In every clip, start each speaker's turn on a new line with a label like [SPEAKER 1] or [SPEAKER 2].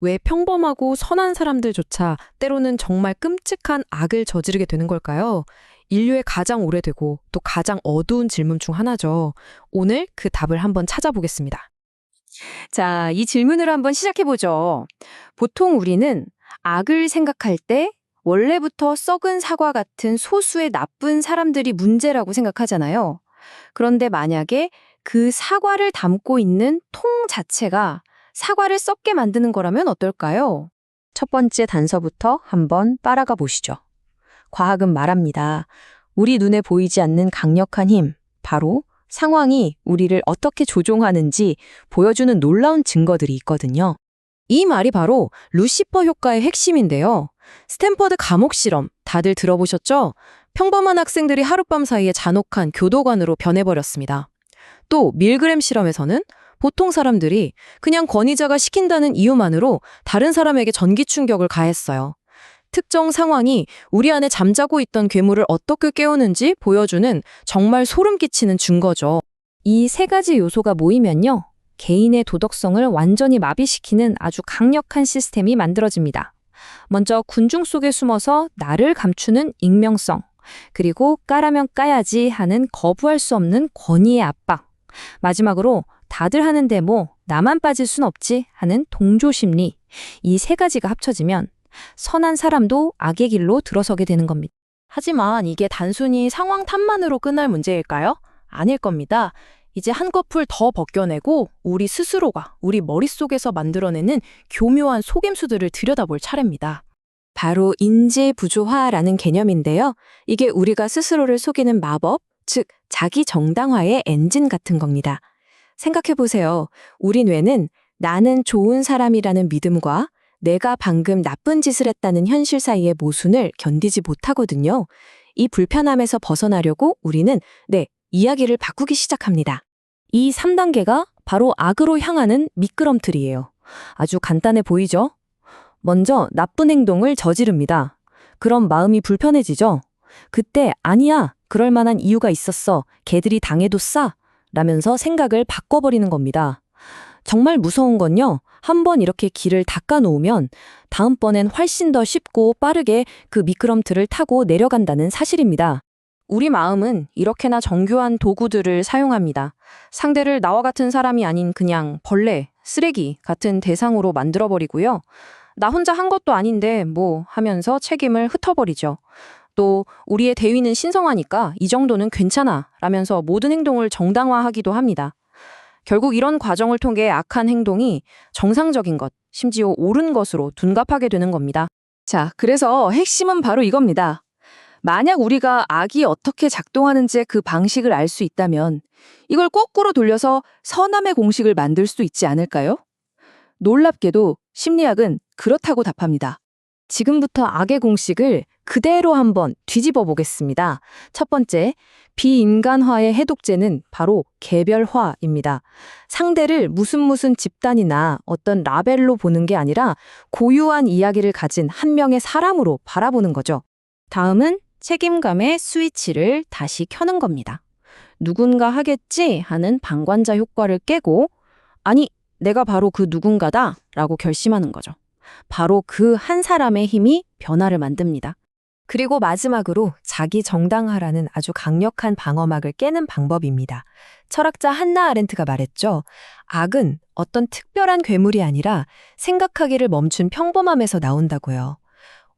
[SPEAKER 1] 왜 평범하고 선한 사람들조차 때로는 정말 끔찍한 악을 저지르게 되는 걸까요? 인류의 가장 오래되고 또 가장 어두운 질문 중 하나죠. 오늘 그 답을 한번 찾아보겠습니다.
[SPEAKER 2] 자, 이 질문을 한번 시작해보죠. 보통 우리는 악을 생각할 때 원래부터 썩은 사과 같은 소수의 나쁜 사람들이 문제라고 생각하잖아요. 그런데 만약에 그 사과를 담고 있는 통 자체가 사과를 썩게 만드는 거라면 어떨까요? 첫 번째 단서부터 한번 빨아가 보시죠. 과학은 말합니다. 우리 눈에 보이지 않는 강력한 힘, 바로 상황이 우리를 어떻게 조종하는지 보여주는 놀라운 증거들이 있거든요. 이 말이 바로 루시퍼 효과의 핵심인데요. 스탠퍼드 감옥 실험, 다들 들어보셨죠? 평범한 학생들이 하룻밤 사이에 잔혹한 교도관으로 변해버렸습니다. 또 밀그램 실험에서는 보통 사람들이 그냥 권위자가 시킨다는 이유만으로 다른 사람에게 전기 충격을 가했어요. 특정 상황이 우리 안에 잠자고 있던 괴물을 어떻게 깨우는지 보여주는 정말 소름 끼치는 증거죠. 이 세 가지 요소가 모이면요, 개인의 도덕성을 완전히 마비시키는 아주 강력한 시스템이 만들어집니다. 먼저 군중 속에 숨어서 나를 감추는 익명성, 그리고 까라면 까야지 하는 거부할 수 없는 권위의 압박, 마지막으로 다들 하는데 뭐 나만 빠질 순 없지 하는 동조 심리, 이 세 가지가 합쳐지면 선한 사람도 악의 길로 들어서게 되는 겁니다.
[SPEAKER 3] 하지만 이게 단순히 상황 탓만으로 끝날 문제일까요? 아닐 겁니다. 이제 한꺼풀 더 벗겨내고 우리 스스로가 우리 머릿속에서 만들어내는 교묘한 속임수들을 들여다볼 차례입니다.
[SPEAKER 2] 바로 인지부조화라는 개념인데요. 이게 우리가 스스로를 속이는 마법, 즉 자기 정당화의 엔진 같은 겁니다. 생각해보세요. 우리 뇌는 나는 좋은 사람이라는 믿음과 내가 방금 나쁜 짓을 했다는 현실 사이의 모순을 견디지 못하거든요. 이 불편함에서 벗어나려고 우리는 이야기를 바꾸기 시작합니다. 이 3단계가 바로 악으로 향하는 미끄럼틀이에요. 아주 간단해 보이죠? 먼저 나쁜 행동을 저지릅니다. 그럼 마음이 불편해지죠? 그때 아니야, 그럴 만한 이유가 있었어. 걔들이 당해도 싸. 라면서 생각을 바꿔버리는 겁니다. 정말 무서운 건요, 한번 이렇게 길을 닦아놓으면 다음번엔 훨씬 더 쉽고 빠르게 그 미끄럼틀을 타고 내려간다는 사실입니다. 우리 마음은 이렇게나 정교한 도구들을 사용합니다. 상대를 나와 같은 사람이 아닌 그냥 벌레, 쓰레기 같은 대상으로 만들어버리고요. 나 혼자 한 것도 아닌데 뭐 하면서 책임을 흩어버리죠. 또 우리의 대위는 신성하니까 이 정도는 괜찮아 라면서 모든 행동을 정당화하기도 합니다. 결국 이런 과정을 통해 악한 행동이 정상적인 것, 심지어 옳은 것으로 둔갑하게 되는 겁니다. 자, 그래서 핵심은 바로 이겁니다. 만약 우리가 악이 어떻게 작동하는지 그 방식을 알 수 있다면 이걸 거꾸로 돌려서 선함의 공식을 만들 수 있지 않을까요? 놀랍게도 심리학은 그렇다고 답합니다. 지금부터 악의 공식을 그대로 한번 뒤집어 보겠습니다. 첫 번째, 비인간화의 해독제는 바로 개별화입니다. 상대를 무슨 집단이나 어떤 라벨로 보는 게 아니라 고유한 이야기를 가진 한 명의 사람으로 바라보는 거죠. 다음은 책임감의 스위치를 다시 켜는 겁니다. 누군가 하겠지 하는 방관자 효과를 깨고, 아니, 내가 바로 그 누군가다 라고 결심하는 거죠. 바로 그 한 사람의 힘이 변화를 만듭니다. 그리고 마지막으로 자기 정당화라는 아주 강력한 방어막을 깨는 방법입니다. 철학자 한나 아렌트가 말했죠. 악은 어떤 특별한 괴물이 아니라 생각하기를 멈춘 평범함에서 나온다고요.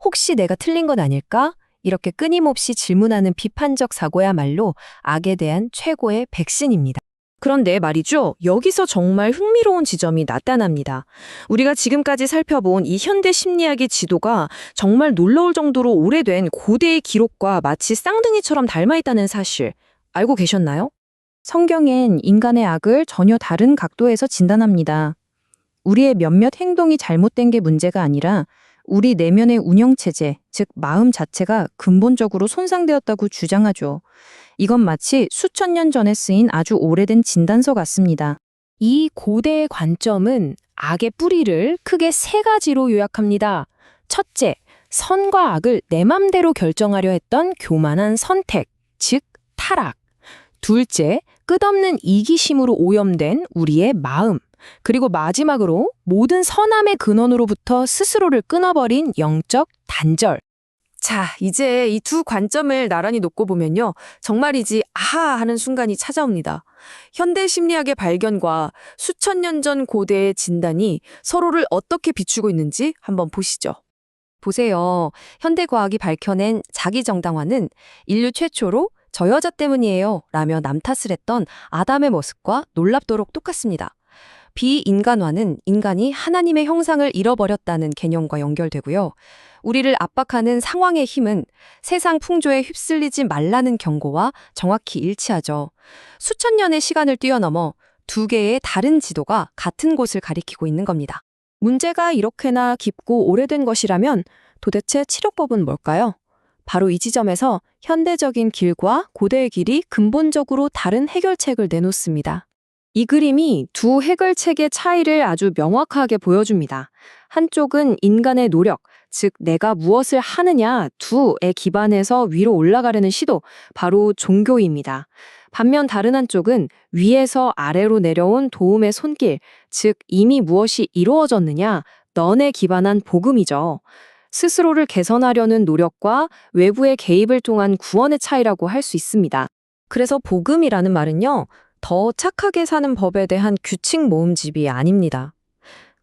[SPEAKER 2] 혹시 내가 틀린 건 아닐까? 이렇게 끊임없이 질문하는 비판적 사고야말로 악에 대한 최고의 백신입니다. 그런데 말이죠, 여기서 정말 흥미로운 지점이 나타납니다. 우리가 지금까지 살펴본 이 현대 심리학의 지도가 정말 놀라울 정도로 오래된 고대의 기록과 마치 쌍둥이처럼 닮아있다는 사실 알고 계셨나요? 성경엔 인간의 악을 전혀 다른 각도에서 진단합니다. 우리의 몇몇 행동이 잘못된 게 문제가 아니라 우리 내면의 운영체제, 즉 마음 자체가 근본적으로 손상되었다고 주장하죠. 이건 마치 수천 년 전에 쓰인 아주 오래된 진단서 같습니다. 이 고대의 관점은 악의 뿌리를 크게 세 가지로 요약합니다. 첫째, 선과 악을 내 맘대로 결정하려 했던 교만한 선택, 즉 타락. 둘째, 끝없는 이기심으로 오염된 우리의 마음.
[SPEAKER 3] 그리고 마지막으로 모든 선함의 근원으로부터 스스로를 끊어버린 영적 단절.
[SPEAKER 2] 자, 이제 이 두 관점을 나란히 놓고 보면요. 정말이지 아하 하는 순간이 찾아옵니다. 현대 심리학의 발견과 수천 년 전 고대의 진단이 서로를 어떻게 비추고 있는지 한번 보시죠. 보세요. 현대 과학이 밝혀낸 자기 정당화는 인류 최초로 저 여자 때문이에요 라며 남탓을 했던 아담의 모습과 놀랍도록 똑같습니다. 비인간화는 인간이 하나님의 형상을 잃어버렸다는 개념과 연결되고요. 우리를 압박하는 상황의 힘은 세상 풍조에 휩쓸리지 말라는 경고와 정확히 일치하죠. 수천 년의 시간을 뛰어넘어 두 개의 다른 지도가 같은 곳을 가리키고 있는 겁니다. 문제가 이렇게나 깊고 오래된 것이라면 도대체 치료법은 뭘까요? 바로 이 지점에서 현대적인 길과 고대의 길이 근본적으로 다른 해결책을 내놓습니다. 이 그림이 두 해결책의 차이를 아주 명확하게 보여줍니다. 한쪽은 인간의 노력, 즉 내가 무엇을 하느냐 두에 기반해서 위로 올라가려는 시도, 바로 종교입니다. 반면 다른 한쪽은 위에서 아래로 내려온 도움의 손길, 즉 이미 무엇이 이루어졌느냐 넌에 기반한 복음이죠. 스스로를 개선하려는 노력과 외부의 개입을 통한 구원의 차이라고 할 수 있습니다. 그래서 복음이라는 말은요, 더 착하게 사는 법에 대한 규칙 모음집이 아닙니다.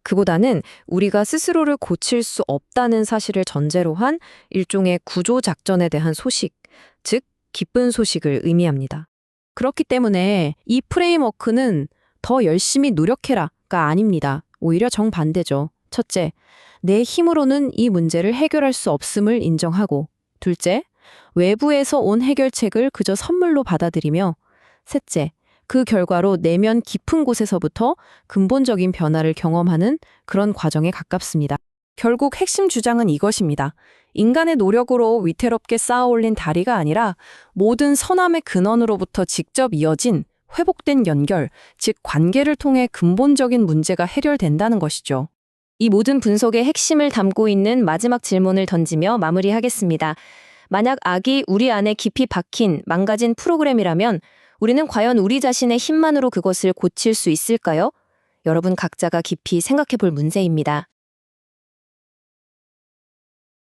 [SPEAKER 2] 그보다는 우리가 스스로를 고칠 수 없다는 사실을 전제로 한 일종의 구조 작전에 대한 소식, 즉 기쁜 소식을 의미합니다. 그렇기 때문에 이 프레임워크는 더 열심히 노력해라가 아닙니다. 오히려 정반대죠. 첫째, 내 힘으로는 이 문제를 해결할 수 없음을 인정하고, 둘째, 외부에서 온 해결책을 그저 선물로 받아들이며, 셋째, 그 결과로 내면 깊은 곳에서부터 근본적인 변화를 경험하는 그런 과정에 가깝습니다. 결국 핵심 주장은 이것입니다. 인간의 노력으로 위태롭게 쌓아올린 다리가 아니라 모든 선함의 근원으로부터 직접 이어진 회복된 연결, 즉 관계를 통해 근본적인 문제가 해결된다는 것이죠. 이 모든 분석의 핵심을 담고 있는 마지막 질문을 던지며 마무리하겠습니다. 만약 악이 우리 안에 깊이 박힌 망가진 프로그램이라면 우리는 과연 우리 자신의 힘만으로 그것을 고칠 수 있을까요? 여러분 각자가 깊이 생각해 볼 문제입니다.